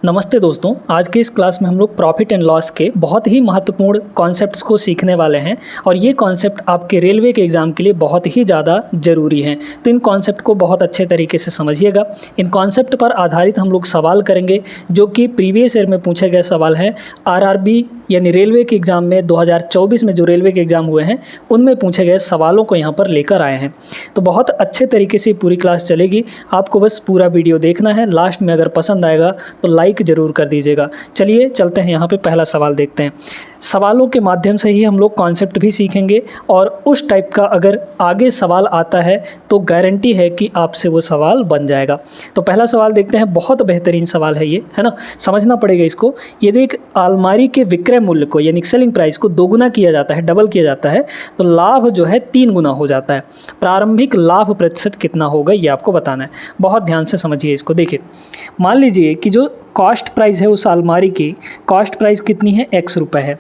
नमस्ते दोस्तों, आज के इस क्लास में हम लोग प्रॉफिट एंड लॉस के बहुत ही महत्वपूर्ण कॉन्सेप्ट्स को सीखने वाले हैं और ये कॉन्सेप्ट आपके रेलवे के एग्ज़ाम के लिए बहुत ही ज़्यादा ज़रूरी हैं। तो इन कॉन्सेप्ट को बहुत अच्छे तरीके से समझिएगा। इन कॉन्सेप्ट पर आधारित हम लोग सवाल करेंगे जो कि प्रीवियस ईयर में पूछे गए सवाल हैं। आरआरबी यानी रेलवे के एग्ज़ाम में 2024 में जो रेलवे के एग्ज़ाम हुए हैं उनमें पूछे गए सवालों को यहाँ पर लेकर आए हैं। तो बहुत अच्छे तरीके से पूरी क्लास चलेगी, आपको बस पूरा वीडियो देखना है। लास्ट में अगर पसंद आएगा तो लाइक ज़रूर कर दीजिएगा। चलिए चलते हैं, यहाँ पे पहला सवाल देखते हैं। सवालों के माध्यम से ही हम लोग कॉन्सेप्ट भी सीखेंगे और उस टाइप का अगर आगे सवाल आता है तो गारंटी है कि आपसे वो सवाल बन जाएगा। तो पहला सवाल देखते हैं, बहुत बेहतरीन सवाल है ये, है ना, समझना पड़ेगा इसको। यदि एक अलमारी के विक्रय मूल्य को यानी सेलिंग प्राइस को दोगुना किया जाता है, डबल किया जाता है, तो लाभ जो है 3 गुना हो जाता है। प्रारंभिक लाभ प्रतिशत कितना होगा ये आपको बताना है। बहुत ध्यान से समझिए इसको। देखिए, मान लीजिए कि जो कॉस्ट प्राइस है उस अलमारी की कॉस्ट प्राइस कितनी है, x रुपये है,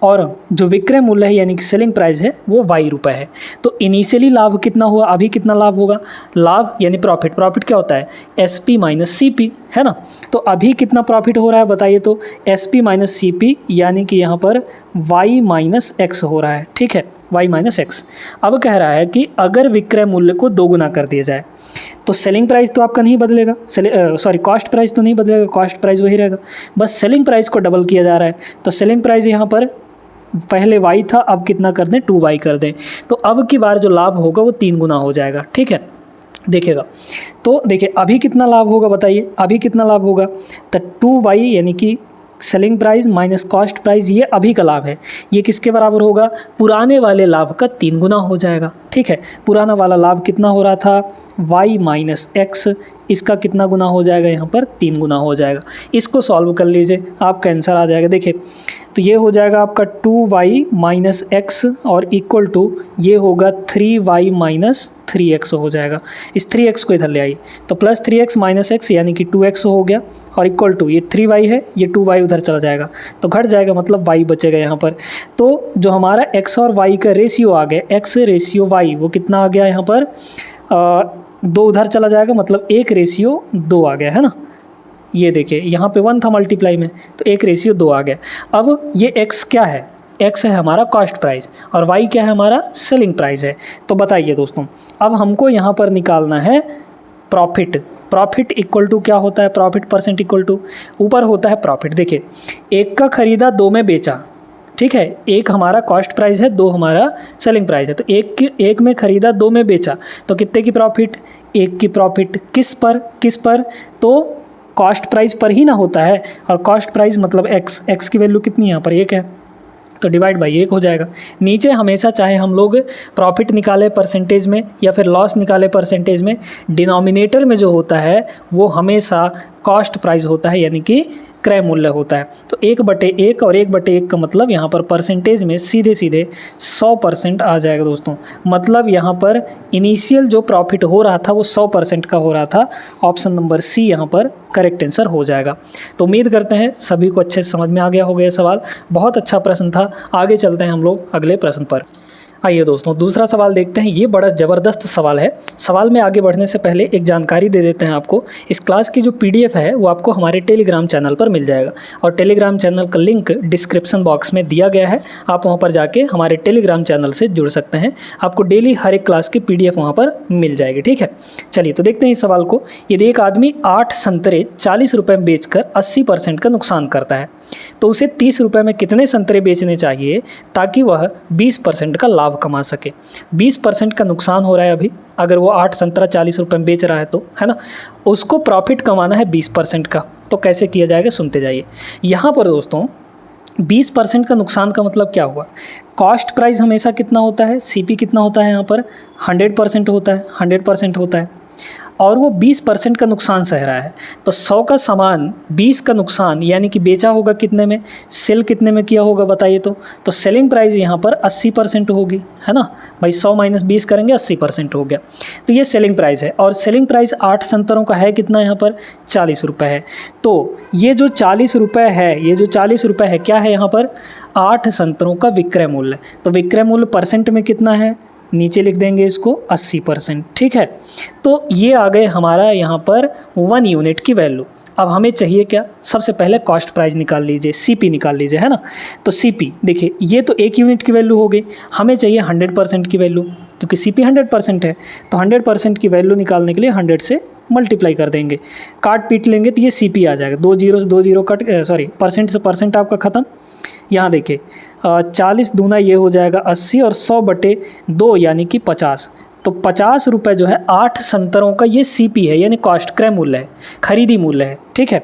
और जो विक्रय मूल्य है यानी कि सेलिंग प्राइस है वो y रुपये है। तो इनिशियली लाभ कितना हुआ, अभी कितना लाभ होगा, लाभ यानी प्रॉफिट। प्रॉफिट क्या होता है, SP माइनस CP, है ना। तो अभी कितना प्रॉफिट हो रहा है बताइए, तो SP माइनस CP यानी कि यहाँ पर y माइनस x हो रहा है, ठीक है, y माइनस x। अब कह रहा है कि अगर विक्रय मूल्य को दोगुना कर दिया जाए तो सेलिंग प्राइस तो आपका नहीं बदलेगा, कॉस्ट प्राइस तो नहीं बदलेगा, कॉस्ट प्राइस वही रहेगा, बस सेलिंग प्राइस को डबल किया जा रहा है। तो सेलिंग प्राइस यहाँ पर पहले y था, अब कितना कर दें, 2y कर दें। तो अब की बार जो लाभ होगा वो 3 गुना हो जाएगा, ठीक है। देखिएगा, तो देखिए अभी कितना लाभ होगा बताइए, अभी कितना लाभ होगा, तो 2y यानी कि selling price minus cost price, ये अभी का लाभ है, ये किसके बराबर होगा, पुराने वाले लाभ का 3 गुना हो जाएगा, ठीक है। पुराना वाला लाभ कितना हो रहा था, y माइनस एक्स, इसका कितना गुना हो जाएगा, यहाँ पर 3 गुना हो जाएगा। इसको सॉल्व कर लीजिए, आपका आंसर आ जाएगा। देखिए, तो ये हो जाएगा आपका 2y माइनस एक्स और इक्वल टू ये होगा 3y माइनस 3x हो जाएगा। इस 3x को इधर ले आइए, तो प्लस 3x माइनस x यानी कि 2x हो गया, और इक्वल टू ये 3y है, ये 2y उधर चला जाएगा तो घट जाएगा, मतलब y बचेगा यहाँ पर। तो जो हमारा x और y का रेशियो आ गया, x रेशियो y, वो कितना आ गया यहाँ पर, 2 उधर चला जाएगा, मतलब 1:2 आ गया, है ना। ये देखिए यहाँ पे 1 था मल्टीप्लाई में, तो 1:2 आ गया। अब ये x क्या है, x है हमारा कॉस्ट प्राइस और y क्या है, हमारा सेलिंग प्राइस है। तो बताइए दोस्तों, अब हमको यहाँ पर निकालना है प्रॉफिट। प्रॉफिट इक्वल टू क्या होता है, प्रॉफिट परसेंट इक्वल टू ऊपर होता है प्रॉफिट। देखिए, 1 का खरीदा 2 में बेचा, ठीक है, 1 हमारा कॉस्ट प्राइस है, 2 हमारा सेलिंग प्राइस है। तो 1 में खरीदा 2 में बेचा, तो कितने की प्रॉफिट, 1 की प्रॉफिट। किस पर, तो कॉस्ट प्राइस पर ही ना होता है, और कॉस्ट प्राइस मतलब x की वैल्यू कितनी है यहाँ पर 1 है, तो डिवाइड बाई 1 हो जाएगा। नीचे हमेशा चाहे हम लोग प्रॉफिट निकाले परसेंटेज में या फिर लॉस निकाले परसेंटेज में, डिनोमिनेटर में जो होता है वो हमेशा कॉस्ट प्राइस होता है, यानी कि क्रय मूल्य होता है। तो 1/1 और 1/1 का मतलब यहाँ पर परसेंटेज में सीधे 100% आ जाएगा दोस्तों। मतलब यहाँ पर इनिशियल जो प्रॉफिट हो रहा था वो 100% का हो रहा था। ऑप्शन नंबर सी यहाँ पर करेक्ट आंसर हो जाएगा। तो उम्मीद करते हैं सभी को अच्छे से समझ में आ गया होगा ये सवाल। बहुत अच्छा प्रश्न था। आगे चलते हैं हम लोग अगले प्रश्न पर। आइए दोस्तों, दूसरा सवाल देखते हैं। ये बड़ा ज़बरदस्त सवाल है। सवाल में आगे बढ़ने से पहले एक जानकारी दे देते हैं आपको। इस क्लास की जो PDF है वो आपको हमारे टेलीग्राम चैनल पर मिल जाएगा, और टेलीग्राम चैनल का लिंक डिस्क्रिप्शन बॉक्स में दिया गया है। आप वहां पर जाके हमारे टेलीग्राम चैनल से जुड़ सकते हैं। आपको डेली हर एक क्लास की PDF वहाँ पर मिल जाएगी, ठीक है। चलिए तो देखते हैं इस सवाल को। यदि एक आदमी 8 संतरे 40 रुपये में बेचकर 80% का नुकसान करता है, तो उसे 30 रुपये में कितने संतरे बेचने चाहिए ताकि वह 20% का लाभ कमा सके। 20% का नुकसान हो रहा है अभी, अगर वो 8 संतरा 40 रुपये में बेच रहा है तो, है ना। उसको प्रॉफिट कमाना है 20% का, तो कैसे किया जाएगा सुनते जाइए। यहाँ पर दोस्तों 20% का नुकसान का मतलब क्या हुआ, कॉस्ट प्राइस हमेशा कितना होता है, CP कितना होता है, यहाँ पर 100% होता है, 100% होता है, और वो 20% का नुकसान सह रहा है। तो 100 का सामान 20 का नुकसान, यानी कि बेचा होगा कितने में, सेल कितने में किया होगा बताइए। तो सेलिंग प्राइस यहाँ पर 80% होगी, है ना भाई। 100 माइनस 20 करेंगे 80% हो गया। तो ये सेलिंग प्राइस है, और सेलिंग प्राइस 8 संतरों का है कितना, यहाँ पर 40 रुपये है। तो ये जो 40 रुपये है, ये जो 40 रुपये है क्या है, यहाँ पर 8 संतरों का विक्रय मूल्य। तो विक्रय मूल्य परसेंट में कितना है, नीचे लिख देंगे इसको 80%, ठीक है। तो ये आ गए हमारा यहाँ पर 1 यूनिट की वैल्यू। अब हमें चाहिए क्या, सबसे पहले कॉस्ट प्राइस निकाल लीजिए, CP निकाल लीजिए, है ना। तो CP देखिए ये तो 1 यूनिट की वैल्यू हो गई, हमें चाहिए 100% की वैल्यू, क्योंकि CP 100% है। तो 100% की वैल्यू निकालने के लिए 100 से मल्टीप्लाई कर देंगे, काट पीट लेंगे तो ये CP आ जाएगा। 2 जीरो से 2 जीरो कट, सॉरी परसेंट से परसेंट आपका ख़त्म। यहाँ देखिए 40 दूना ये हो जाएगा 80 और 100/2 यानी कि 50। तो 50 रुपये जो है 8 संतरों का ये CP है, यानी कॉस्ट क्रय मूल्य है, खरीदी मूल्य है, ठीक है।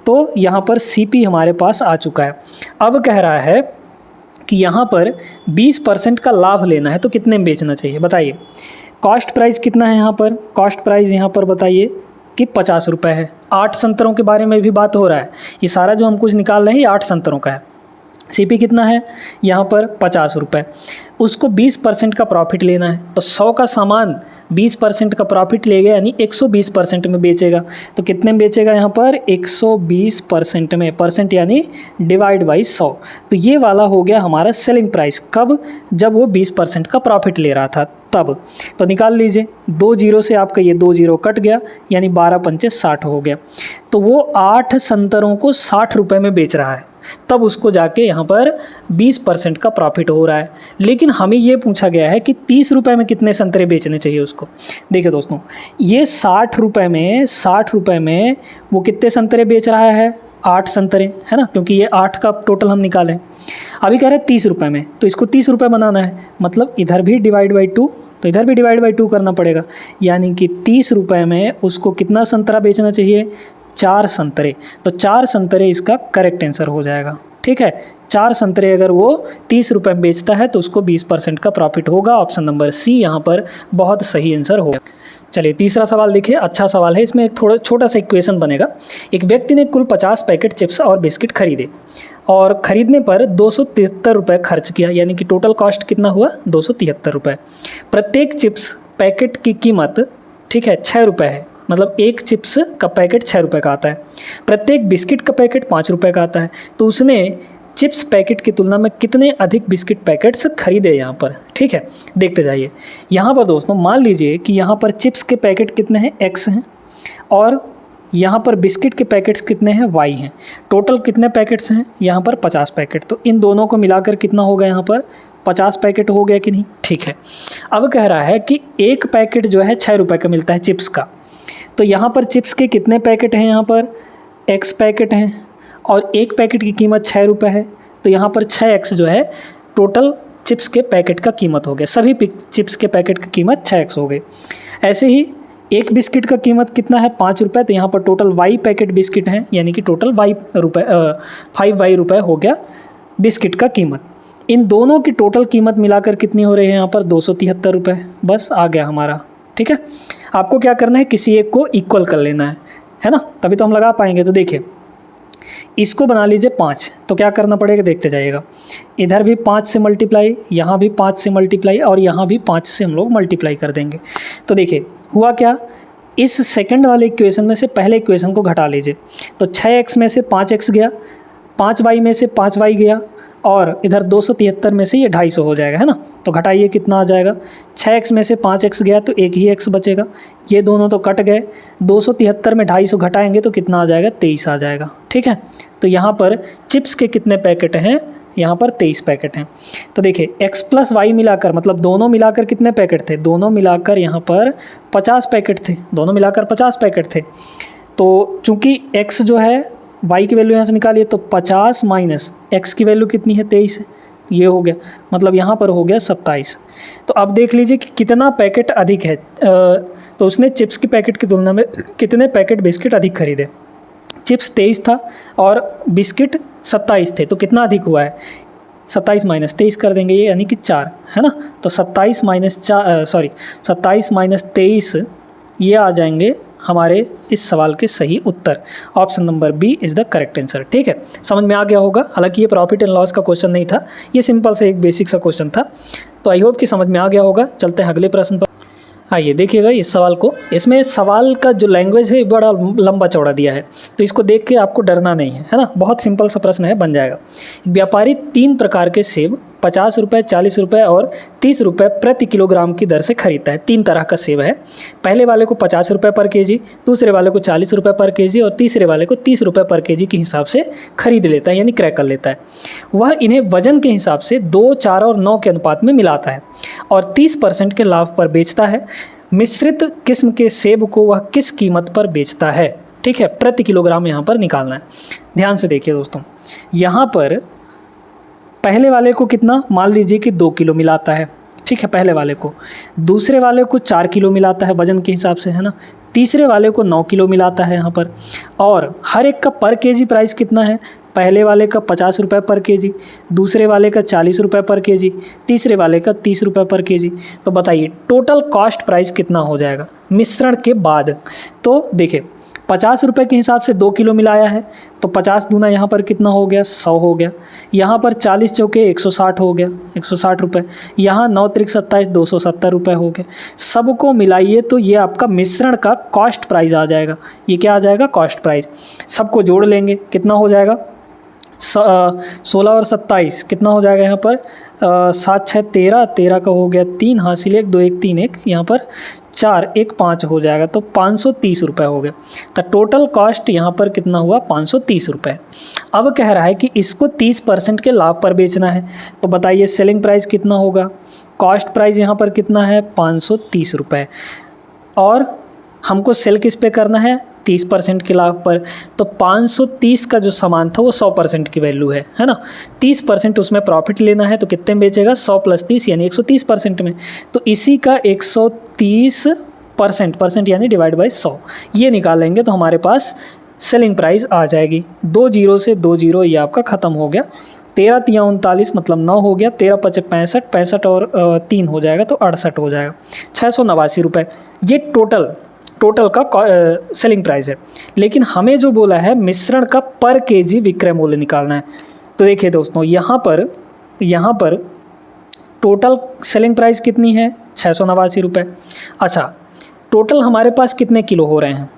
तो यहाँ पर CP हमारे पास आ चुका है। अब कह रहा है कि यहाँ पर 20% का लाभ लेना है, तो कितने में बेचना चाहिए बताइए। कॉस्ट प्राइस कितना है यहाँ पर, कॉस्ट प्राइस यहाँ पर बताइए कि 50 रुपये है। 8 संतरों के बारे में भी बात हो रहा है, ये सारा जो हम कुछ निकाल रहे हैं ये 8 संतरों का है। CP कितना है यहाँ पर 50 रुपये, उसको 20% का प्रॉफिट लेना है। तो 100 का सामान 20% का प्रॉफिट लेगा, यानी 120% में बेचेगा। तो कितने में बेचेगा यहाँ पर 120% में, परसेंट यानी डिवाइड बाई 100। तो ये वाला हो गया हमारा सेलिंग प्राइस, कब, जब वो 20% का प्रॉफिट ले रहा था तब। तो निकाल लीजिए, 2 जीरो से आपका ये 2 जीरो कट गया, यानी 12 पंचे 60 हो गया। तो वो 8 संतरों को 60 रुपये में बेच रहा है, तब उसको जाके यहाँ पर 20% का प्रॉफिट हो रहा है। लेकिन हमें ये पूछा गया है कि 30 रुपये में कितने संतरे बेचने चाहिए उसको। देखिए दोस्तों, ये 60 रुपये में वो कितने संतरे बेच रहा है, 8 संतरे, है ना, क्योंकि ये 8 का टोटल हम निकालें। अभी कह रहे हैं 30 रुपये में, तो इसको 30 रुपये बनाना है, मतलब इधर भी डिवाइड बाई 2, तो इधर भी डिवाइड बाई 2 करना पड़ेगा। यानी कि 30 रुपये में उसको कितना संतरा बेचना चाहिए, 4 संतरे। तो 4 संतरे इसका करेक्ट आंसर हो जाएगा, ठीक है। 4 संतरे अगर वो 30 रुपये में बेचता है तो उसको 20% का प्रॉफिट होगा। ऑप्शन नंबर C यहाँ पर बहुत सही आंसर होगा। चलिए तीसरा सवाल देखिए, अच्छा सवाल है। इसमें एक थोड़ा छोटा सा इक्वेशन बनेगा। एक व्यक्ति ने कुल 50 पैकेट चिप्स और बिस्किट खरीदे और ख़रीदने पर 273 रुपये खर्च किया, यानी कि टोटल कॉस्ट कितना हुआ 273 रुपये। प्रत्येक चिप्स पैकेट की कीमत, ठीक है, 6 रुपये है, मतलब एक चिप्स का पैकेट 6 रुपये का आता है। प्रत्येक बिस्किट का पैकेट 5 रुपये का आता है। तो उसने चिप्स पैकेट की तुलना में कितने अधिक बिस्किट पैकेट्स खरीदे यहाँ पर, ठीक है। देखते जाइए यहाँ पर दोस्तों, मान लीजिए कि यहाँ पर चिप्स के पैकेट कितने हैं, X हैं, और यहाँ पर बिस्किट के पैकेट्स कितने हैं, Y हैं। टोटल कितने पैकेट्स हैं यहाँ पर 50 पैकेट। तो इन दोनों को मिलाकर कितना होगा यहाँ पर 50 पैकेट हो गया कि नहीं, ठीक है। अब कह रहा है कि एक पैकेट जो है 6 रुपये का मिलता है चिप्स का। तो यहाँ पर चिप्स के कितने पैकेट हैं, यहाँ पर X पैकेट हैं और एक पैकेट की कीमत 6 रुपये है। तो यहाँ पर 6X जो है टोटल चिप्स के पैकेट का कीमत हो गया, सभी चिप्स के पैकेट की कीमत 6X हो गई। ऐसे ही एक बिस्किट का कीमत कितना है 5 रुपये। तो यहाँ पर टोटल Y पैकेट बिस्किट हैं, यानी कि टोटल 5Y रुपये हो गया बिस्किट का कीमत। इन दोनों की टोटल कीमत मिलाकर कितनी हो रही है यहाँ पर 273 रुपये। बस आ गया हमारा, ठीक है। आपको क्या करना है, किसी एक को इक्वल कर लेना है ना, तभी तो हम लगा पाएंगे। तो देखिए इसको बना लीजिए 5, तो क्या करना पड़ेगा देखते जाइएगा। इधर भी 5 से मल्टीप्लाई, यहाँ भी 5 से मल्टीप्लाई, और यहाँ भी 5 से हम लोग मल्टीप्लाई कर देंगे। तो देखिए हुआ क्या, इस सेकंड वाले इक्वेशन में से पहले इक्वेशन को घटा लीजिए। तो 6X में से 5X गया, 5Y में से 5Y गया, और इधर 273 में से ये 250 हो जाएगा, है ना। तो घटाइए कितना आ जाएगा, 6X में से 5X गया तो एक ही X बचेगा, ये दोनों तो कट गए। 273 में 250 घटाएंगे तो कितना आ जाएगा 23 आ जाएगा, ठीक है। तो यहाँ पर चिप्स के कितने पैकेट हैं, यहाँ पर 23 पैकेट हैं। तो देखिए X प्लस Y मिलाकर, मतलब दोनों मिलाकर कितने पैकेट थे, दोनों मिलाकर यहाँ पर 50 पैकेट थे, दोनों मिलाकर 50 पैकेट थे। तो चूँकि X जो है Y की वैल्यू यहाँ से निकालिए, तो 50 माइनस X की वैल्यू कितनी है 23 है, ये हो गया, मतलब यहाँ पर हो गया 27। तो अब देख लीजिए कि कितना पैकेट अधिक है। तो उसने चिप्स की पैकेट की तुलना में कितने पैकेट बिस्किट अधिक खरीदे। चिप्स 23 था और बिस्किट 27 थे, तो कितना अधिक हुआ है, 27 माइनस 23 कर देंगे ये, यानी कि 4, है ना। तो 27 माइनस 23 ये आ जाएंगे हमारे इस सवाल के सही उत्तर। Option number B is the correct answer, ठीक है। समझ में आ गया होगा। हालांकि ये प्रॉफिट एंड लॉस का क्वेश्चन नहीं था, ये सिंपल से एक बेसिक सा क्वेश्चन था। तो आई होप कि समझ में आ गया होगा। चलते हैं अगले प्रश्न पर। आइए देखिएगा इस सवाल को। इसमें सवाल का जो लैंग्वेज है बड़ा लंबा चौड़ा दिया है, तो इसको देख के आपको डरना नहीं है, है ना। बहुत सिंपल सा प्रश्न है, बन जाएगा। व्यापारी 3 प्रकार के सेब 50 रुपये, 40 रुपये और 30 रुपये प्रति किलोग्राम की दर से खरीदता है। 3 तरह का सेब है। पहले वाले को 50 रुपये पर केजी, दूसरे वाले को 40 रुपये पर केजी और तीसरे वाले को 30 रुपये पर केजी के हिसाब से खरीद लेता है, यानी क्रय कर लेता है। वह इन्हें वजन के हिसाब से 2, 4 और 9 के अनुपात में मिलाता है और 30% के लाभ पर बेचता है। मिश्रित किस्म के सेब को वह किस कीमत पर बेचता है? ठीक है, प्रति किलोग्राम यहाँ पर निकालना है। ध्यान से देखिए दोस्तों, यहाँ पर पहले वाले को कितना, मान लीजिए कि 2 किलो मिलाता है, ठीक है, पहले वाले को। दूसरे वाले को 4 किलो मिलाता है वजन के हिसाब से, है ना। तीसरे वाले को 9 किलो मिलाता है यहाँ पर। और हर एक का पर केजी प्राइस कितना है? पहले वाले का 50 रुपये पर केजी, दूसरे वाले का 40 रुपये पर केजी, तीसरे वाले का 30 रुपये पर केजी। तो बताइए टोटल कॉस्ट प्राइस कितना हो जाएगा मिश्रण के बाद? तो देखिए 50 रुपये के हिसाब से 2 किलो मिलाया है, तो 50 दूना यहाँ पर कितना हो गया? 100 हो गया। यहाँ पर 40 चौके 160 हो गया, 160 रुपये। यहाँ 9 त्रिक 27, 270 रुपये हो गए। सबको मिलाइए तो ये आपका मिश्रण का कॉस्ट प्राइस आ जाएगा। ये क्या आ जाएगा? Cost price. सबको जोड़ लेंगे, कितना हो जाएगा? 16 और 27 कितना हो जाएगा यहाँ पर? 7 6 13, 13 का हो गया 3, हासिल 1, 2 1 3 1, यहाँ पर 4 1 5 हो जाएगा, तो 530 रुपये हो गए। तो टोटल कॉस्ट यहाँ पर कितना हुआ? 530 रुपये। अब कह रहा है कि इसको 30% के लाभ पर बेचना है, तो बताइए सेलिंग प्राइस कितना होगा? कॉस्ट प्राइस यहाँ पर कितना है? 530 रुपये। और हमको सेल किस पे करना है? 30% के लाभ पर। तो 530 का जो सामान था वो 100% की वैल्यू है ना। 30% उसमें प्रॉफिट लेना है, तो कितने में बेचेगा? 100 + 30 यानी 130% में। तो इसी का 130% यानी डिवाइड बाई 100 ये निकालेंगे तो हमारे पास सेलिंग प्राइस आ जाएगी। 2 जीरो से 2 जीरो ये आपका ख़त्म हो गया। 13 × 39 मतलब 9 हो गया। 13 × 5 = 65, 65 और 3 हो जाएगा तो 68 हो जाएगा। 689 रुपये ये टोटल का सेलिंग प्राइस है। लेकिन हमें जो बोला है मिश्रण का पर केजी विक्रय मूल्य निकालना है। तो देखिए दोस्तों, यहाँ पर टोटल सेलिंग प्राइस कितनी है? 689 रुपये। अच्छा, टोटल हमारे पास कितने किलो हो रहे हैं?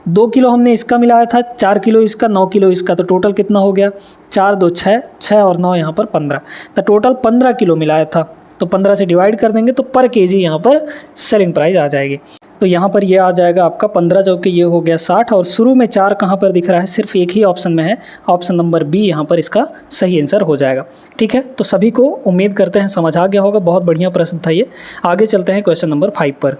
2 किलो हमने इसका मिलाया था, 4 किलो इसका, 9 किलो इसका, तो टोटल कितना हो गया? 4 2 6, 6 और 9 यहाँ पर 15, तो टोटल 15 किलो मिलाया था। तो 15 से डिवाइड कर देंगे तो पर केजी यहाँ पर सेलिंग प्राइस आ जाएगी। तो यहाँ पर ये आ जाएगा आपका 15 जो कि ये हो गया 60, और शुरू में 4 कहाँ पर दिख रहा है? सिर्फ एक ही ऑप्शन में है, ऑप्शन नंबर बी यहाँ पर इसका सही आंसर हो जाएगा। ठीक है, तो सभी को उम्मीद करते हैं समझ आ गया होगा। बहुत बढ़िया प्रश्न था ये। आगे चलते हैं क्वेश्चन नंबर 5 पर।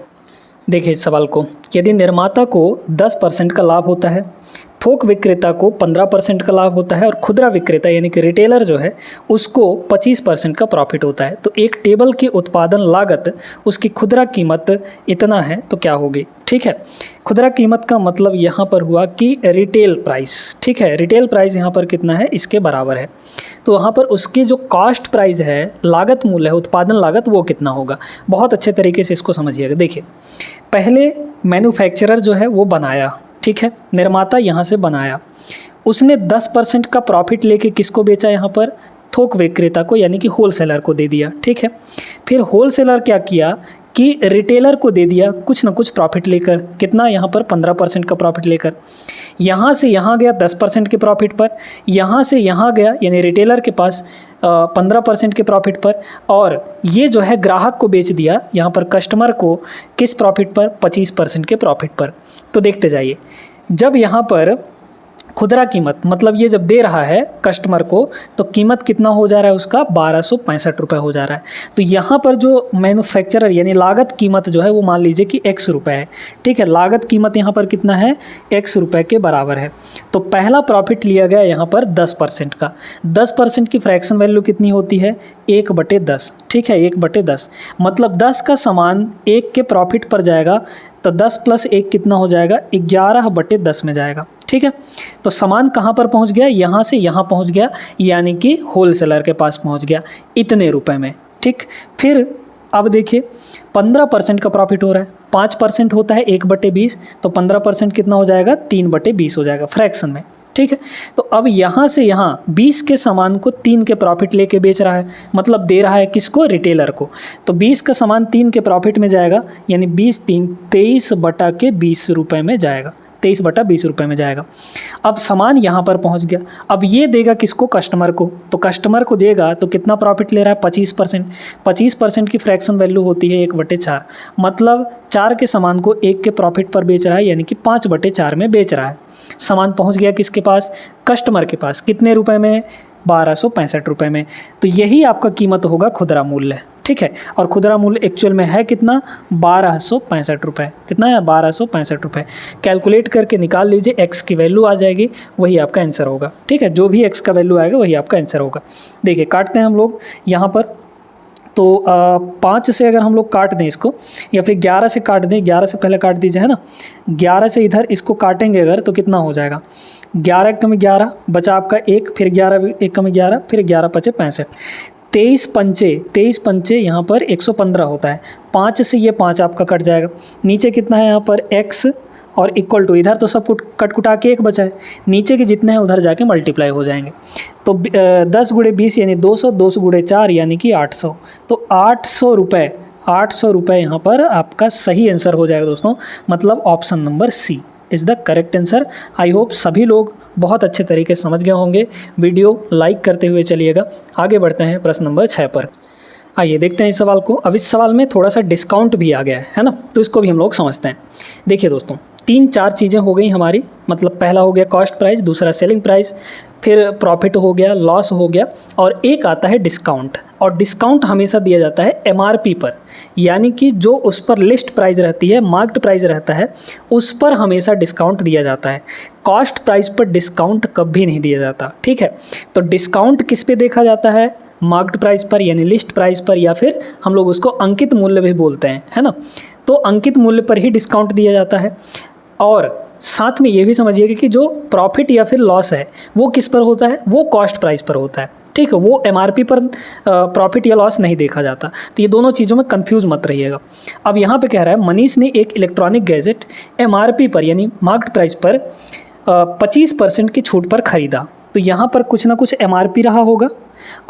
देखिए इस सवाल को, यदि निर्माता को 10% का लाभ होता है, थोक विक्रेता को 15% का लाभ होता है और खुदरा विक्रेता यानी कि रिटेलर जो है उसको 25% का प्रॉफिट होता है, तो एक टेबल की उत्पादन लागत उसकी खुदरा कीमत इतना है तो क्या होगी? ठीक है, खुदरा कीमत का मतलब यहाँ पर हुआ कि रिटेल प्राइस। ठीक है, रिटेल प्राइस यहाँ पर कितना है? इसके बराबर है। तो वहाँ पर उसकी जो कॉस्ट प्राइस है, लागत मूल्य है, उत्पादन लागत, वो कितना होगा? बहुत अच्छे तरीके से इसको समझिएगा। देखिए, पहले मैन्युफैक्चरर जो है वो बनाया, ठीक है, निर्माता यहाँ से बनाया, उसने 10% का प्रॉफिट लेके किसको बेचा? यहाँ पर थोक विक्रेता को यानी कि होलसेलर को दे दिया। ठीक है, फिर होलसेलर क्या किया कि रिटेलर को दे दिया कुछ ना कुछ प्रॉफिट लेकर। कितना? यहाँ पर 15% का प्रॉफिट लेकर। यहाँ से यहाँ गया 10% के प्रॉफिट पर, यहाँ से यहाँ गया यानी रिटेलर के पास 15% के प्रॉफिट पर, और ये जो है ग्राहक को बेच दिया यहाँ पर कस्टमर को किस प्रॉफिट पर? 25% के प्रॉफिट पर। तो देखते जाइए, जब यहाँ पर खुदरा कीमत मतलब ये जब दे रहा है कस्टमर को तो कीमत कितना हो जा रहा है उसका? 1265 रुपये हो जा रहा है। तो यहाँ पर जो मैन्युफैक्चरर यानी लागत कीमत जो है वो मान लीजिए कि x रुपये है। ठीक है, लागत कीमत यहाँ पर कितना है? x रुपये के बराबर है। तो पहला प्रॉफिट लिया गया यहाँ पर 10% का। 10% की फ्रैक्शन वैल्यू कितनी होती है? 1/10। ठीक है, 1/10 मतलब 10 का सामान 1 के प्रॉफिट पर जाएगा, तो 10 + 1 कितना हो जाएगा? 11/10 में जाएगा। ठीक है, तो सामान कहाँ पर पहुँच गया? यहाँ से यहाँ पहुँच गया, यानी कि होलसेलर के पास पहुँच गया इतने रुपए में। ठीक, फिर अब देखिए 15% का प्रॉफिट हो रहा है। 5% होता है 1/20, तो 15% कितना हो जाएगा? 3/20 हो जाएगा फ्रैक्शन में। ठीक है, तो अब यहाँ से यहाँ 20 के सामान को 3 के प्रॉफिट लेके बेच रहा है, मतलब दे रहा है किसको? रिटेलर को। तो 20 का सामान 3 के प्रॉफिट में जाएगा, यानी 20 × 3 = 23/20 रुपये में जाएगा। 23/20 रुपये में जाएगा। अब सामान यहाँ पर पहुँच गया, अब ये देगा किसको, कस्टमर को। तो कस्टमर को देगा तो कितना प्रॉफिट ले रहा है, 25%। 25% की फ्रैक्शन वैल्यू होती है 1/4, मतलब 4 के सामान को 1 के प्रॉफिट पर बेच रहा है, यानी कि 5/4 में बेच रहा है। सामान पहुँच गया किसके पास, कस्टमर के पास। कितने रुपए में, 1265 रुपये में। तो यही आपका कीमत होगा खुदरा मूल्य, ठीक है। और खुदरा मूल्य एक्चुअल में है कितना, 1265 रुपये। कितना है, 1265 रुपये। कैलकुलेट करके निकाल लीजिए, एक्स की वैल्यू आ जाएगी, वही आपका आंसर होगा, ठीक है। जो भी एक्स का वैल्यू आएगा वही आपका आंसर होगा। देखिए काटते हैं हम लोग यहाँ पर, तो 5 से अगर हम लोग काट दें इसको, या फिर 11 से काट दें, 11 से पहले काट दीजिए, है ना। 11 से इधर इसको काटेंगे अगर, तो कितना हो जाएगा, 11 कम 11 बचा आपका 1, फिर 11 1 कम 11, फिर 11 × 5 = 65। 23 पंचे यहाँ पर 115 होता है। 5 से ये 5 आपका कट जाएगा। नीचे कितना है यहाँ पर, x और इक्वल टू, इधर तो सब कुछ कट कुटा के 1 बचा है, नीचे के जितने हैं उधर जाके मल्टीप्लाई हो जाएंगे। तो 10 × 20 यानी 200, 200 × 4 यानी कि 800। तो 800 रुपये, 800 रुपये यहाँ पर आपका सही आंसर हो जाएगा दोस्तों। मतलब option number C is the correct answer. I hope सभी लोग बहुत अच्छे तरीके से समझ गए होंगे। वीडियो लाइक करते हुए चलिएगा। आगे बढ़ते हैं प्रश्न नंबर 6 पर। आइए देखते हैं इस सवाल को। अब इस सवाल में थोड़ा सा डिस्काउंट भी आ गया है ना, तो इसको भी हम लोग समझते हैं। देखिए दोस्तों, 3-4 चीज़ें हो गई हमारी, मतलब पहला हो गया कॉस्ट प्राइस, दूसरा सेलिंग प्राइस, फिर प्रॉफिट हो गया, लॉस हो गया, और एक आता है डिस्काउंट। और डिस्काउंट हमेशा दिया जाता है MRP पर, यानी कि जो उस पर लिस्ट प्राइस रहती है, मार्क्ड प्राइस रहता है, उस पर हमेशा डिस्काउंट दिया जाता है। कॉस्ट प्राइस पर डिस्काउंट कभी नहीं दिया जाता, ठीक है। तो डिस्काउंट किस पे देखा जाता है, मार्क्ड प्राइस पर यानी लिस्ट प्राइस पर, या फिर हम लोग उसको अंकित मूल्य भी बोलते हैं, है ना। तो अंकित मूल्य पर ही डिस्काउंट दिया जाता है। और साथ में ये भी समझिएगा कि जो प्रॉफिट या फिर लॉस है वो किस पर होता है, वो कॉस्ट प्राइस पर होता है, ठीक है। वो MRP पर प्रॉफिट या लॉस नहीं देखा जाता। तो ये दोनों चीज़ों में कंफ्यूज मत रहिएगा। अब यहाँ पे कह रहा है, मनीष ने एक इलेक्ट्रॉनिक गैजेट MRP पर यानी मार्क्ड प्राइस पर 25% की छूट पर ख़रीदा। तो यहाँ पर कुछ ना कुछ MRP रहा होगा,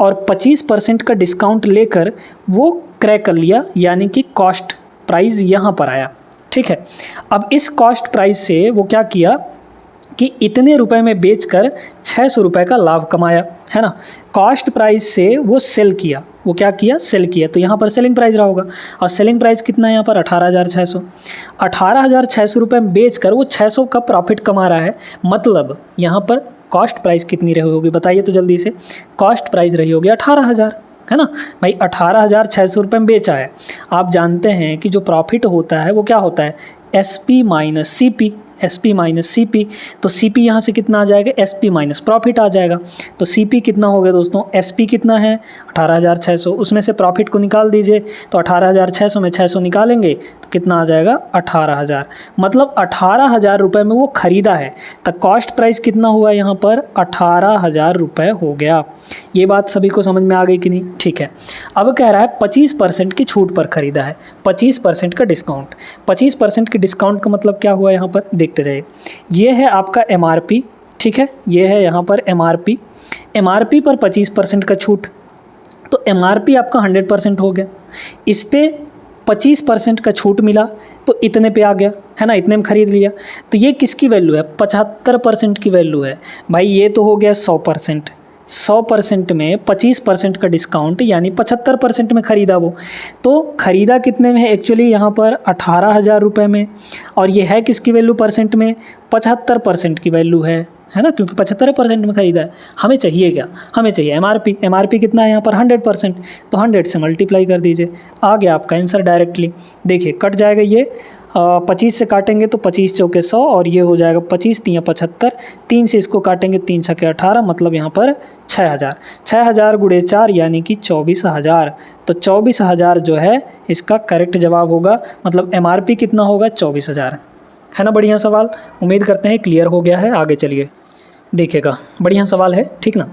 और 25% का डिस्काउंट लेकर वो क्रय कर लिया, यानी कि कॉस्ट प्राइस यहाँ पर आया, ठीक है। अब इस कॉस्ट प्राइस से वो क्या किया कि इतने रुपए में बेचकर 600 रुपये का लाभ कमाया, है ना। कॉस्ट प्राइस से वो सेल किया, वो क्या किया, सेल किया। तो यहाँ पर सेलिंग प्राइस रहा होगा, और सेलिंग प्राइस कितना है यहाँ पर, 18,600। 18,600 रुपये में बेचकर वो 600 का प्रॉफिट कमा रहा है। मतलब यहाँ पर कॉस्ट प्राइस कितनी रही होगी, बताइए तो जल्दी से। कॉस्ट प्राइस रही होगी 18,000, है ना भाई। 18,600 रुपये में बेचा है। आप जानते हैं कि जो प्रॉफिट होता है वो क्या होता है, SP - CP, SP - CP। तो CP यहाँ से कितना आ जाएगा, SP माइनस प्रॉफिट आ जाएगा। तो CP कितना हो गया दोस्तों, SP कितना है 18,600, उसमें से प्रॉफिट को निकाल दीजिए। तो 18,600 में 600 निकालेंगे तो कितना आ जाएगा, 18,000। मतलब 18,000 रुपये में वो ख़रीदा है। तो कॉस्ट प्राइस कितना हुआ यहाँ पर, 18,000 रुपये हो गया। ये बात सभी को समझ में आ गई कि नहीं, ठीक है। अब कह रहा है 25% की छूट पर ख़रीदा है, 25% का डिस्काउंट। 25% के डिस्काउंट का मतलब क्या हुआ यहाँ पर, देखते जाइए। ये है आपका MRP, ठीक है। ये है यहाँ पर MRP पर 25% का छूट। तो MRP आपका 100% हो गया, इस पे 25% का छूट मिला तो इतने पे आ गया, है ना। इतने में ख़रीद लिया। तो ये किसकी वैल्यू है, 75% की वैल्यू है भाई। ये तो हो गया 100%। 100% में 25% का डिस्काउंट यानी 75% में ख़रीदा वो। तो ख़रीदा कितने में है एक्चुअली यहाँ पर, 18,000 रुपये में। और ये है किसकी वैल्यू परसेंट में, 75% की वैल्यू है ना, क्योंकि 75% में ख़रीदा है। हमें चाहिए क्या, हमें चाहिए MRP कितना है यहाँ पर 100%। तो 100 से मल्टीप्लाई कर दीजिए, आ गया आपका आंसर डायरेक्टली। देखिए कट जाएगा ये, 25 से काटेंगे तो 25 चौके 100, और ये हो जाएगा 25 × 75। 3 से इसको काटेंगे 3 × 6 = 18, मतलब यहाँ पर 6,000। 6,000 × 4 यानी कि 24,000। तो 24,000 जो है इसका करेक्ट जवाब होगा। मतलब MRP कितना होगा, 24,000, है ना। बढ़िया सवाल, उम्मीद करते हैं क्लियर हो गया है। आगे चलिए देखिएगा, बढ़िया सवाल है, ठीक ना।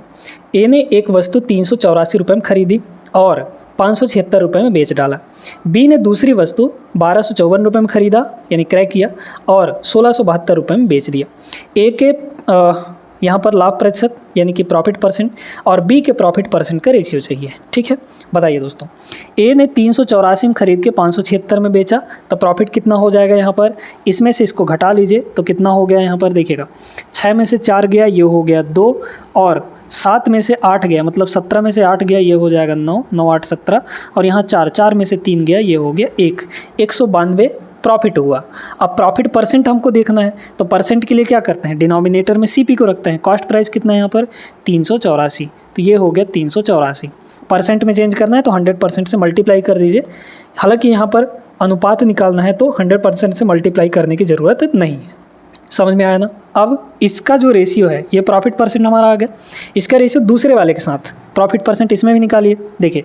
ए ने एक वस्तु 384 रुपये में खरीदी और 576 रुपये में बेच डाला। बी ने दूसरी वस्तु 1254 रुपये में ख़रीदा यानी क्रय किया और 1672 रुपये में बेच दिया। ए के यहाँ पर लाभ प्रतिशत यानी कि प्रॉफिट परसेंट, और बी के प्रॉफिट परसेंट का रेशियो चाहिए। ठीक है, बताइए दोस्तों, ए ने 384 में खरीद के 576 में बेचा, तो प्रॉफिट कितना हो जाएगा यहाँ पर, इसमें से इसको घटा लीजिए तो कितना हो गया यहाँ पर देखिएगा, 6 में से 4 गया, ये हो गया 2, और 7 में से 8 गया, मतलब 17 में से 8 गया, ये हो जाएगा 9, 9 8 17, और यहाँ 4 में से 3 गया, ये हो गया 1, 192 प्रॉफिट हुआ। अब प्रॉफिट परसेंट हमको देखना है, तो परसेंट के लिए क्या करते हैं, डिनोमिनेटर में सीपी को रखते हैं। कॉस्ट प्राइस कितना है यहाँ पर 384, तो ये हो गया 384। परसेंट में चेंज करना है तो 100% से मल्टीप्लाई कर दीजिए। हालांकि यहाँ पर अनुपात निकालना है तो 100% से मल्टीप्लाई करने की ज़रूरत नहीं है। समझ में आया ना। अब इसका जो रेशियो है, ये प्रॉफिट परसेंट हमारा आ गया, इसका रेशियो दूसरे वाले के साथ प्रॉफिट परसेंट इसमें भी निकालिए। देखिए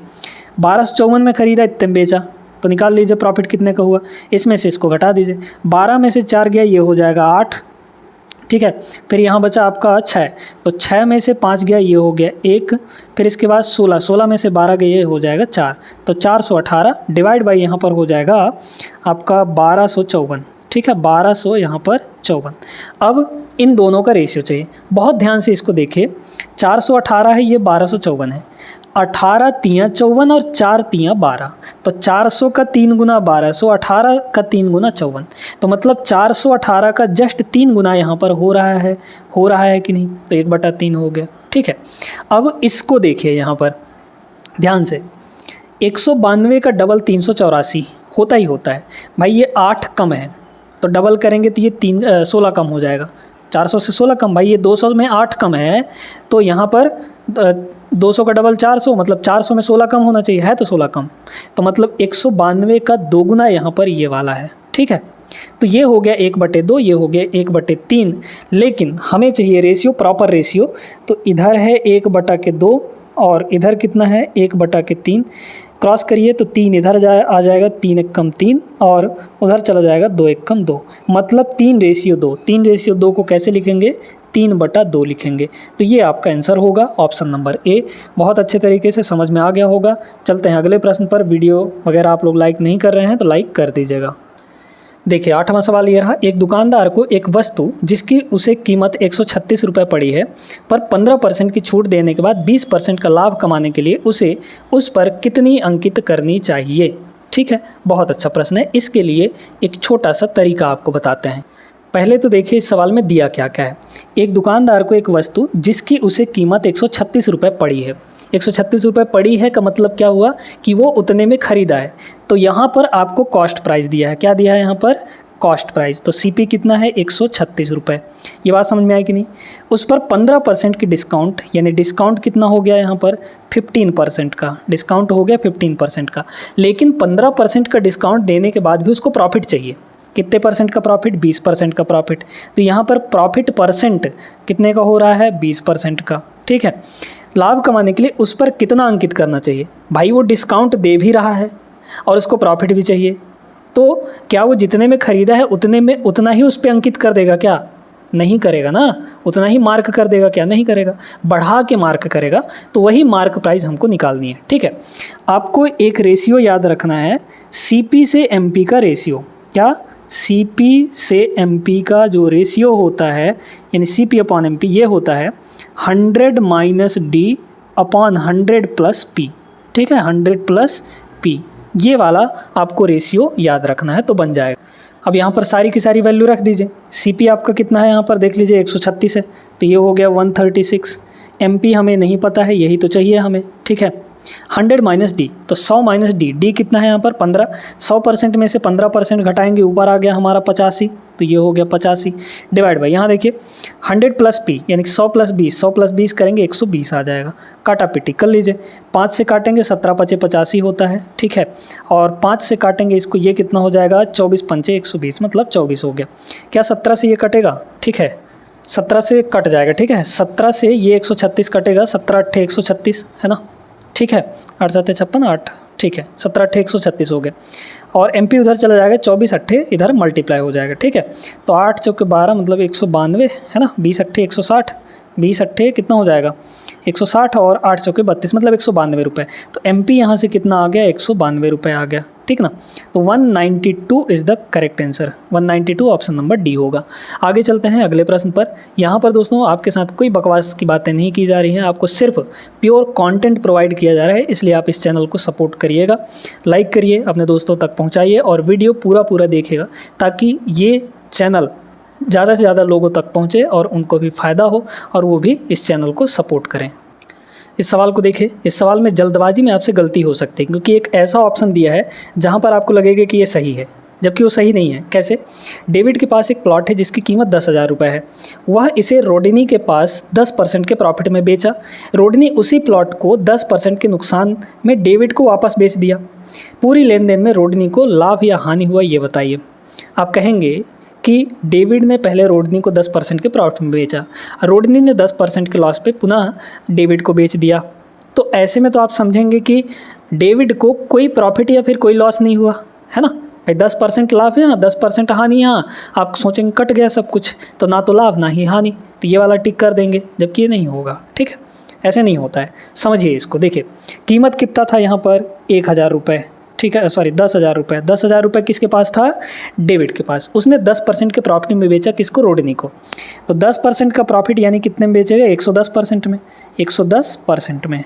1254 में खरीदा, इतने में बेचा, तो निकाल लीजिए प्रॉफिट कितने का हुआ, इसमें से इसको घटा दीजिए। 12 में से 4 गया, ये हो जाएगा 8। ठीक है, फिर यहाँ बचा आपका 6, तो 6 में से 5 गया, ये हो गया 1, फिर इसके बाद 16, 16 में से 12 गया, ये हो जाएगा 4, तो 418 डिवाइड बाई यहाँ पर हो जाएगा आपका 1254। ठीक है, 1200 यहाँ पर 54। अब इन दोनों का रेशियो चाहिए, बहुत ध्यान से इसको देखिए। 418 है, ये 1254 है, 18 तियाँ 54 और 4 तियाँ 12, तो 400 का 3 गुना 12, 118 का 3 गुना 54, तो मतलब 418 का जस्ट 3 गुना यहाँ पर हो रहा है कि नहीं, तो 1/3 हो गया। ठीक है, अब इसको देखिए यहाँ पर ध्यान से, 192 का डबल 384 होता ही होता है भाई, ये 8 कम है तो डबल करेंगे तो ये 16 कम हो जाएगा, 400 से 16 कम, भाई ये 200 में 8 कम है, तो यहाँ पर 200 का डबल 400, मतलब 400 में 16 कम होना चाहिए, है तो 16 कम, तो मतलब 192 का 2 गुना यहाँ पर ये वाला है। ठीक है, तो ये हो गया 1/2, ये हो गया 1/3, लेकिन हमें चाहिए रेशियो, प्रॉपर रेशियो, तो इधर है 1/2 और इधर कितना है 1/3, क्रॉस करिए तो 3 इधर आ जाएगा, 3 1 कम 3, और उधर चला जाएगा 2 1 कम 2, मतलब 3:2। 3:2 को कैसे लिखेंगे, 3/2 लिखेंगे। तो ये आपका आंसर होगा ऑप्शन नंबर ए। बहुत अच्छे तरीके से समझ में आ गया होगा। चलते हैं अगले प्रश्न पर। वीडियो वगैरह आप लोग लाइक नहीं कर रहे हैं तो लाइक कर दीजिएगा। देखिए 8वां सवाल ये रहा, एक दुकानदार को एक वस्तु जिसकी उसे कीमत 136 रुपये पड़ी है पर 15% की छूट देने के बाद 20% का लाभ कमाने के लिए उसे उस पर कितनी अंकित करनी चाहिए। ठीक है, बहुत अच्छा प्रश्न है। इसके लिए एक छोटा सा तरीका आपको बताते हैं। पहले तो देखिए इस सवाल में दिया क्या क्या है। एक दुकानदार को एक वस्तु जिसकी उसे कीमत 136 रुपये पड़ी है, 136 रुपये पड़ी है का मतलब क्या हुआ कि वो उतने में ख़रीदा है। तो यहाँ पर आपको कॉस्ट प्राइस दिया है, क्या दिया है यहाँ पर, कॉस्ट प्राइस। तो सीपी कितना है 136 रुपये। ये बात समझ में आई कि नहीं। उस पर 15% की डिस्काउंट, यानी डिस्काउंट कितना हो गया यहाँ पर 15% का डिस्काउंट हो गया, 15% का। लेकिन 15% का डिस्काउंट देने के बाद भी उसको प्रॉफिट चाहिए। कितने परसेंट का प्रॉफिट, 20% का प्रॉफिट। तो यहाँ पर प्रॉफिट परसेंट कितने का हो रहा है, 20% का। ठीक है, लाभ कमाने के लिए उस पर कितना अंकित करना चाहिए। भाई वो डिस्काउंट दे भी रहा है और उसको प्रॉफिट भी चाहिए, तो क्या वो जितने में ख़रीदा है उतने में उतना ही उस पर अंकित कर देगा क्या, नहीं करेगा ना। उतना ही मार्क कर देगा क्या, नहीं करेगा, बढ़ा के मार्क करेगा। तो वही मार्क प्राइस हमको निकालनी है। ठीक है, आपको एक रेशियो याद रखना है, सीपी से एमपी का रेशियो। क्या, सीपी से एमपी का जो रेशियो होता है, यानी सीपी अपॉन एमपी, ये होता है 100 minus D upon 100 plus P. ठीक है, 100 प्लस पी, ये वाला आपको रेशियो याद रखना है तो बन जाएगा। अब यहाँ पर सारी की सारी वैल्यू रख दीजिए। सीपी आपका कितना है यहाँ पर देख लीजिए, 136 है, तो ये हो गया 136। एमपी हमें नहीं पता है, यही तो चाहिए हमें। ठीक है, 100 माइनस डी, तो 100 माइनस डी, डी कितना है यहाँ पर 15। 100% में से 15% घटाएंगे, ऊपर आ गया हमारा 85, तो ये हो गया 85 डिवाइड बाई, यहाँ देखिए 100 प्लस पी यानी कि 100 प्लस 20, 100 प्लस 20 करेंगे 120 आ जाएगा। काटा पिटी कर लीजिए, 5 से काटेंगे 17 5 85 होता है। ठीक है, और 5 से काटेंगे इसको, ये कितना हो जाएगा 24 5 120, मतलब 24 हो गया। क्या 17 से ये कटेगा, ठीक है 17 से कट जाएगा। ठीक है, 17 से ये 136 कटेगा, 17 8 136 है ना। ठीक है, 8 7 56 8, ठीक है 17 8 136 हो गया। और एमपी उधर चला जाएगा, 24 8 इधर मल्टीप्लाई हो जाएगा। ठीक है, तो 8 चौके 12 मतलब 192 है ना, 20 8 160, 20 8 कितना हो जाएगा 160, और 8 चौके 32 मतलब 192 रुपये। तो एमपी यहाँ से कितना आ गया, 192 रुपये आ गया। ठीक ना। तो 192 is the correct answer, 192 option number D होगा। आगे चलते हैं अगले प्रश्न पर। यहाँ पर दोस्तों आपके साथ कोई बकवास की बातें नहीं की जा रही हैं, आपको सिर्फ प्योर कंटेंट प्रोवाइड किया जा रहा है, इसलिए आप इस चैनल को सपोर्ट करिएगा, लाइक करिए, अपने दोस्तों तक पहुँचाइए और वीडियो पूरा देखिएगा ताकि ये चैनल ज़्यादा से ज़्यादा लोगों तक पहुँचे और उनको भी फ़ायदा हो और वो भी इस चैनल को सपोर्ट करें। इस सवाल को देखिए, इस सवाल में जल्दबाजी में आपसे गलती हो सकती है क्योंकि एक ऐसा ऑप्शन दिया है जहाँ पर आपको लगेगा कि ये सही है जबकि वो सही नहीं है। कैसे? डेविड के पास एक प्लॉट है जिसकी कीमत 10,000 रुपये है, वह इसे रोडिनी के पास 10% के प्रॉफिट में बेचा। रोडिनी उसी प्लॉट को 10% के नुकसान में डेविड को वापस बेच दिया। पूरी लेन देन में रोडिनी को लाभ या हानि हुआ ये बताइए। आप कहेंगे कि डेविड ने पहले रोडनी को 10% के प्रॉफिट में बेचा, रोडनी ने 10% के लॉस पे पुनः डेविड को बेच दिया। तो ऐसे में तो आप समझेंगे कि डेविड को कोई प्रॉफिट या फिर कोई लॉस नहीं हुआ, है ना भाई। 10% लाभ है, 10% हानि। यहाँ आप सोचेंगे कट गया सब कुछ, तो ना तो लाभ ना ही हानि, तो ये वाला टिक कर देंगे, जबकि ये नहीं होगा। ठीक है, ऐसे नहीं होता है, समझिए इसको। देखिए कीमत कितना था यहाँ पर, 1,000 रुपये, ठीक है, सॉरी 10,000 रुपये। 10,000 रुपये किसके पास था? डेविड के पास। उसने 10% के प्रॉफिट में बेचा किसको? रोडनी को। तो 10% का प्रॉफिट यानी कितने में बेचेगा? 110% में, 110% में।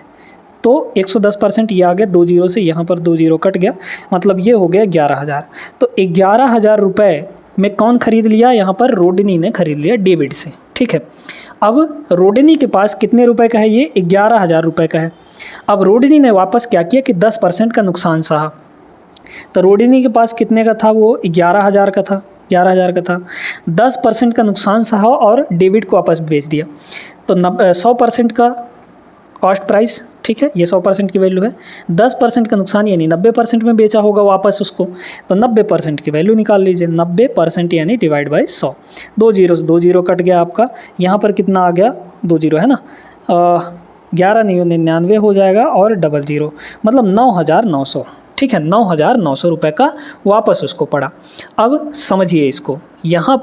तो 110% ये आ गया, 2 जीरो से यहाँ पर 2 जीरो कट गया, मतलब ये हो गया 11,000। तो 11,000 रुपये में कौन खरीद लिया? यहाँ पर रोडनी ने खरीद लिया डेविड से। ठीक है, अब रोडनी के पास कितने रुपए का है? ये 11,000 रुपये का है। अब रोडनी ने वापस क्या किया कि 10% का नुकसान सहा। तो रोडनी के पास कितने का था? वो 11,000 का था, 11,000 का था। 10% का नुकसान सहा और डेविड को वापस बेच दिया। तो 100% का कॉस्ट प्राइस, ठीक है, ये 100% की वैल्यू है। 10% का नुकसान यानी 90% में बेचा होगा वापस उसको, तो 90% की वैल्यू निकाल लीजिए। 90% यानी डिवाइड बाई 100। 2 जीरो से 2 जीरो कट गया आपका, यहाँ पर कितना आ गया? 2 जीरो है ना, 11,99 हो जाएगा और 00, मतलब 9,900। ठीक है, 9,900 रुपये का वापस उसको पड़ा। अब समझिए इसको, यहाँ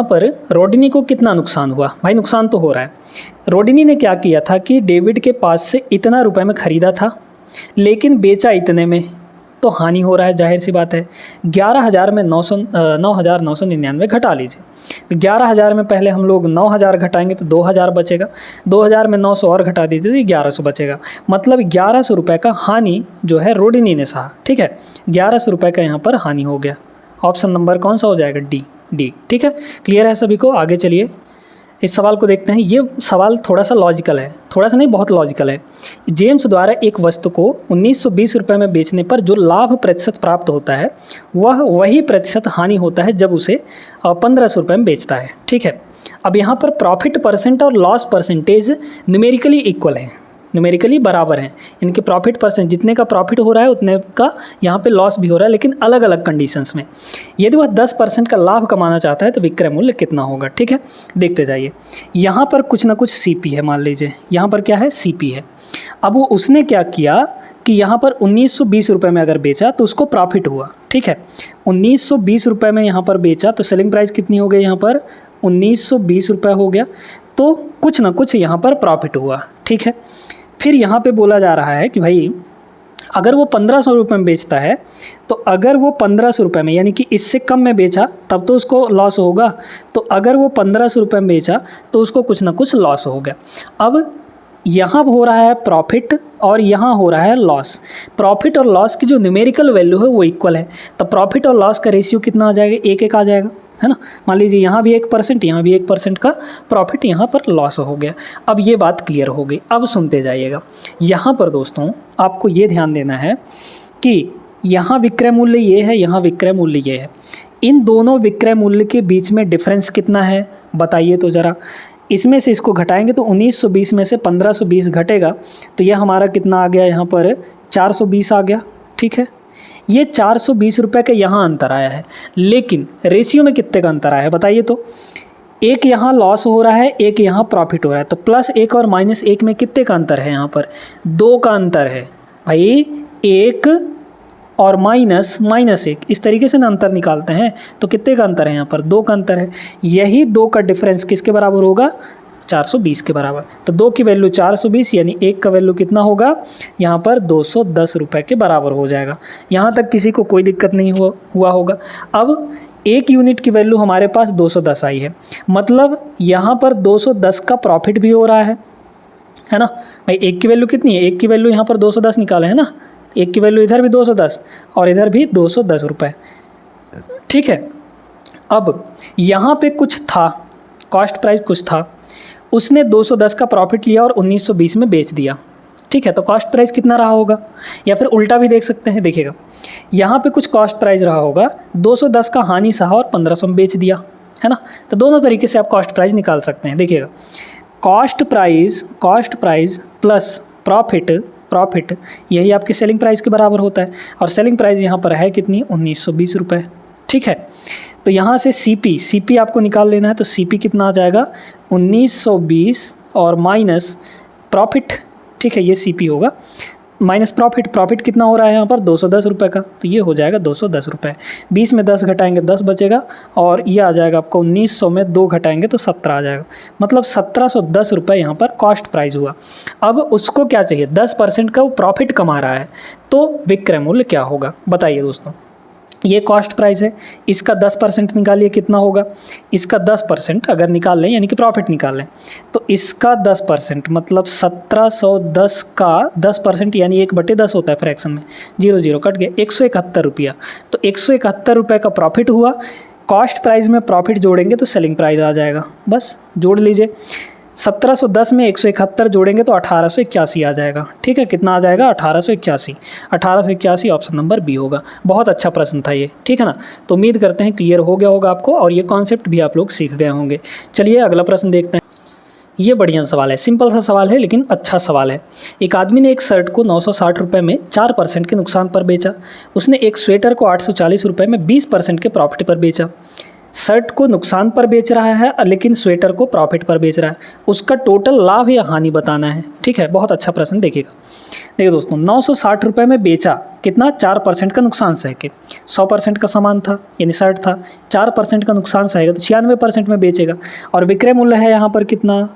पर रोडनी को कितना नुकसान हुआ? भाई नुकसान तो हो रहा है। रोडनी ने क्या किया था कि डेविड के पास से इतना रुपए में ख़रीदा था लेकिन बेचा इतने में, तो हानि हो रहा है, जाहिर सी बात है। 11,000 में 9,999 घटा लीजिए। तो 11,000 में पहले हम लोग 9,000 घटाएंगे तो 2,000 बचेगा, 2,000 में 900 और घटा दीजिए तो 1,100 बचेगा, मतलब 1,100 रुपये का हानि जो है रोडनी ने सहा। ठीक है, 1,100 रुपये का यहाँ पर हानि हो गया। ऑप्शन नंबर कौन सा हो जाएगा? डी। ठीक है, क्लियर है सभी को? आगे चलिए इस सवाल को देखते हैं। ये सवाल थोड़ा सा लॉजिकल है, थोड़ा सा नहीं बहुत लॉजिकल है। जेम्स द्वारा एक वस्तु को 1920 रुपये में बेचने पर जो लाभ प्रतिशत प्राप्त होता है वह वही प्रतिशत हानि होता है जब उसे 1,500 रुपये में बेचता है। ठीक है, अब यहाँ पर प्रॉफिट परसेंट और लॉस परसेंटेज न्यूमेरिकली इक्वल है, न्यूमेरिकली बराबर हैं। इनके प्रॉफिट परसेंट, जितने का प्रॉफिट हो रहा है उतने का यहाँ पे लॉस भी हो रहा है, लेकिन अलग अलग कंडीशंस में। यदि वह 10% का लाभ कमाना चाहता है तो विक्रय मूल्य कितना होगा? ठीक है, देखते जाइए। यहाँ पर कुछ ना कुछ सीपी है, मान लीजिए यहाँ पर क्या है? सीपी है। अब वो उसने क्या किया कि यहाँ पर 1920 रुपये में अगर बेचा तो उसको प्रॉफिट हुआ। ठीक है, 1920 रुपये में यहाँ पर बेचा तो सेलिंग प्राइस कितनी हो गई? यहाँ पर 1920 रुपये हो गया, तो कुछ ना कुछ यहाँ पर प्रॉफिट हुआ। ठीक है, फिर यहाँ पे बोला जा रहा है कि भाई अगर वो 1,500 रुपये में बेचता है तो अगर वो 1,500 रुपये में, यानी कि इससे कम में बेचा तब तो उसको लॉस होगा, तो अगर वो 1,500 रुपये में बेचा तो उसको कुछ ना कुछ लॉस हो गया। अब यहाँ हो रहा है प्रॉफिट और यहाँ हो रहा है लॉस। प्रॉफिट और लॉस की जो न्यूमेरिकल वैल्यू है वो इक्वल है, तो प्रॉफिट और लॉस का रेशियो कितना आ जाएगा? 1:1 आ जाएगा, है ना। मान लीजिए यहाँ भी 1%, यहाँ भी 1% का प्रॉफिट, यहाँ पर लॉस हो गया। अब ये बात क्लियर हो गई। अब सुनते जाइएगा। यहाँ पर दोस्तों आपको ये ध्यान देना है कि यहाँ विक्रय मूल्य ये है, यहाँ विक्रय मूल्य ये है। इन दोनों विक्रय मूल्य के बीच में डिफरेंस कितना है बताइए तो ज़रा। इसमें से इसको घटाएंगे तो 1920 में से 1520 घटेगा तो यह हमारा कितना आ गया? यहाँ पर 420 आ गया। ठीक है, ये 420 रुपये का यहाँ अंतर आया है, लेकिन रेशियो में कितने का अंतर आया है बताइए तो। एक यहाँ लॉस हो रहा है, एक यहाँ प्रॉफिट हो रहा है, तो +1 और -1 में कितने का अंतर है? यहाँ पर 2 का अंतर है भाई। 1 और -1 इस तरीके से ना अंतर निकालते हैं, तो कितने का अंतर है? यहाँ पर 2 का अंतर है। यही 2 का डिफरेंस किसके बराबर होगा? 420 के बराबर। तो 2 की वैल्यू 420 यानी 1 का वैल्यू कितना होगा यहाँ पर 210 रुपये के बराबर हो जाएगा। यहाँ तक किसी को कोई दिक्कत नहीं हुआ होगा। अब 1 यूनिट की वैल्यू हमारे पास 210 आई है, मतलब यहाँ पर 210 का प्रॉफिट भी हो रहा है ना भाई। 1 की वैल्यू कितनी है, 1 की वैल्यू यहाँ पर 210 निकाले है ना, 1 की वैल्यू इधर भी 210 और इधर भी 210 रुपये, ठीक है। अब यहाँ पे कुछ था, कॉस्ट प्राइस कुछ था, उसने 210 का प्रॉफिट लिया और 1920 में बेच दिया, ठीक है। तो कॉस्ट प्राइस कितना रहा होगा, या फिर उल्टा भी देख सकते हैं। देखिएगा यहाँ पे कुछ कॉस्ट प्राइस रहा होगा, 210 का हानि सहा और 1500 में बेच दिया, है ना। तो दोनों तरीके से आप कॉस्ट प्राइस निकाल सकते हैं। देखिएगा कॉस्ट प्राइस प्लस प्रॉफिट यही आपकी सेलिंग प्राइस के बराबर होता है, और सेलिंग प्राइस यहाँ पर है कितनी 1920 रुपये, ठीक है। तो यहाँ से सीपी आपको निकाल लेना है, तो सीपी कितना आ जाएगा 1920 और माइनस प्रॉफिट, ठीक है, ये सीपी होगा माइनस प्रॉफिट कितना हो रहा है यहाँ पर 210 रुपये का, तो ये हो जाएगा 210 रुपये। 20 में 10 घटाएंगे 10 बचेगा, और ये आ जाएगा आपको 1900 में 2 घटाएंगे तो 17 आ जाएगा, मतलब 1710 रुपये यहाँ पर कॉस्ट प्राइस हुआ। अब उसको क्या चाहिए, 10% का वो प्रॉफिट कमा रहा है, तो विक्रय मूल्य क्या होगा बताइए दोस्तों। ये कॉस्ट प्राइस है, इसका 10% निकालिए कितना होगा, इसका 10% अगर निकाल लें यानी कि प्रॉफिट निकाल लें, तो इसका 10% मतलब 1710 का 10% यानी 1/10 होता है फ्रैक्शन में, 0 कट गया 171 रुपया। तो 171 रुपये का प्रॉफिट हुआ, कॉस्ट प्राइस में प्रॉफिट जोड़ेंगे तो सेलिंग प्राइस आ जाएगा, बस जोड़ लीजिए। 1710 में 171 जोड़ेंगे तो 1881 आ जाएगा, ठीक है। कितना आ जाएगा 1881 ऑप्शन नंबर बी होगा। बहुत अच्छा प्रश्न था ये, ठीक है ना। तो उम्मीद करते हैं क्लियर हो गया होगा आपको, और ये कॉन्सेप्ट भी आप लोग सीख गए होंगे। चलिए अगला प्रश्न देखते हैं। ये बढ़िया सवाल है, सिंपल सा सवाल है लेकिन अच्छा सवाल है। एक आदमी ने एक शर्ट को 960 रुपये में 4% के नुकसान पर बेचा। उसने एक स्वेटर को 840 रुपये में 20% के प्रॉफिट पर बेचा। शर्ट को नुकसान पर बेच रहा है लेकिन स्वेटर को प्रॉफिट पर बेच रहा है, उसका टोटल लाभ या हानि बताना है, ठीक है। बहुत अच्छा प्रश्न, देखिए दोस्तों 960 रुपये में बेचा, कितना 4% का नुकसान सह के, 100% का सामान था यानी शर्ट था, 4% का नुकसान सहेगा तो 96% में बेचेगा। और विक्रय मूल्य है यहाँ पर कितना,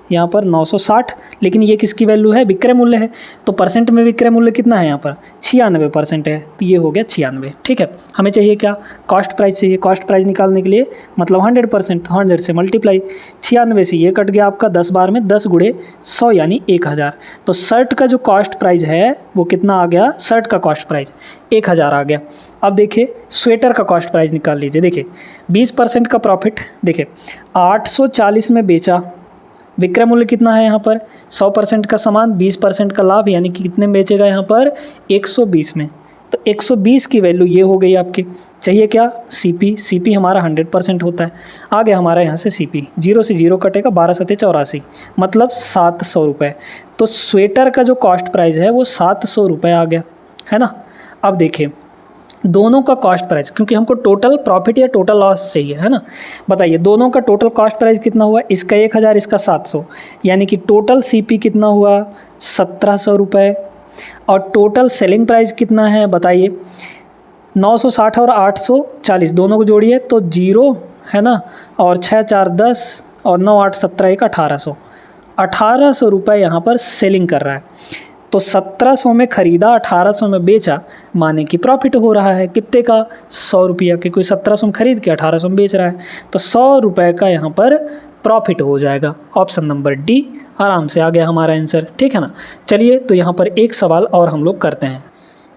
यहाँ पर 960, लेकिन ये किसकी वैल्यू है, विक्रय मूल्य है, तो परसेंट में विक्रय मूल्य कितना है यहाँ पर 96% है, तो ये हो गया 96, ठीक है। हमें चाहिए क्या, कॉस्ट प्राइस चाहिए। कॉस्ट प्राइस निकालने के लिए मतलब 100%, तो 100 से मल्टीप्लाई, 96 से ये कट गया आपका 10 बार में 10 गुणे 100 यानी 1000। तो शर्ट का जो कॉस्ट प्राइस है वो कितना आ गया, शर्ट का कॉस्ट प्राइस 1000 आ गया। अब देखिए स्वेटर का कॉस्ट प्राइस निकाल लीजिए। देखिए 20% का प्रॉफिट, देखिए 840 में बेचा, विक्रय मूल्य कितना है यहाँ पर 100% का सामान 20% का लाभ, यानी कि कितने में बेचेगा यहाँ पर 120 में। तो 120 की वैल्यू ये हो गई आपकी। चाहिए क्या, सीपी हमारा 100% होता है। आ गया हमारा यहाँ से सीपी, 0 से 0 कटेगा 12 सत्ते 84, मतलब 700 रुपये। तो स्वेटर का जो कॉस्ट प्राइस है वो 700 रुपये आ गया, है ना। अब देखिए दोनों का कॉस्ट प्राइस, क्योंकि हमको टोटल प्रॉफिट या टोटल लॉस चाहिए, है ना। बताइए दोनों का टोटल कॉस्ट प्राइस कितना हुआ, इसका 1000 इसका 700, यानी कि टोटल सीपी कितना हुआ 1700 रुपये। और टोटल सेलिंग प्राइस कितना है बताइए, 960 और 840 दोनों को जोड़िए तो 0 है ना, और 6 4 10 और 9 8 17 1 1800 रुपये यहाँ पर सेलिंग कर रहा है। तो 1700 में ख़रीदा 1800 में बेचा, माने कि प्रॉफिट हो रहा है कितने का 100 रुपया, कि कोई 1700 में ख़रीद के 1800 में बेच रहा है, तो 100 रुपये का यहाँ पर प्रॉफिट हो जाएगा। ऑप्शन नंबर डी आराम से आ गया हमारा आंसर, ठीक है ना। चलिए तो यहाँ पर एक सवाल और हम लोग करते हैं।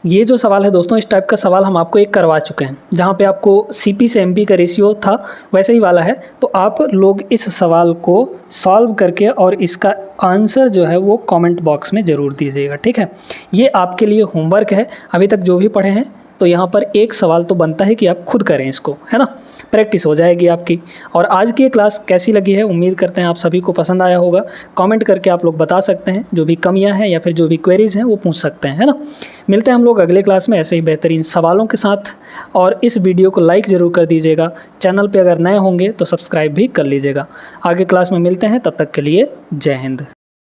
ये जो सवाल है दोस्तों, इस टाइप का सवाल हम आपको एक करवा चुके हैं, जहाँ पे आपको सीपी से एमपी का रेशियो था वैसे ही वाला है। तो आप लोग इस सवाल को सॉल्व करके और इसका आंसर जो है वो कमेंट बॉक्स में ज़रूर दीजिएगा, ठीक है। ये आपके लिए होमवर्क है, अभी तक जो भी पढ़े हैं, तो यहाँ पर एक सवाल तो बनता है कि आप खुद करें इसको, है ना, प्रैक्टिस हो जाएगी आपकी। और आज की क्लास कैसी लगी है, उम्मीद करते हैं आप सभी को पसंद आया होगा। कमेंट करके आप लोग बता सकते हैं, जो भी कमियां हैं या फिर जो भी क्वेरीज़ हैं वो पूछ सकते हैं, है ना। मिलते हैं हम लोग अगले क्लास में ऐसे ही बेहतरीन सवालों के साथ। और इस वीडियो को लाइक ज़रूर कर दीजिएगा, चैनल पर अगर नए होंगे तो सब्सक्राइब भी कर लीजिएगा। आगे क्लास में मिलते हैं, तब तक के लिए जय हिंद।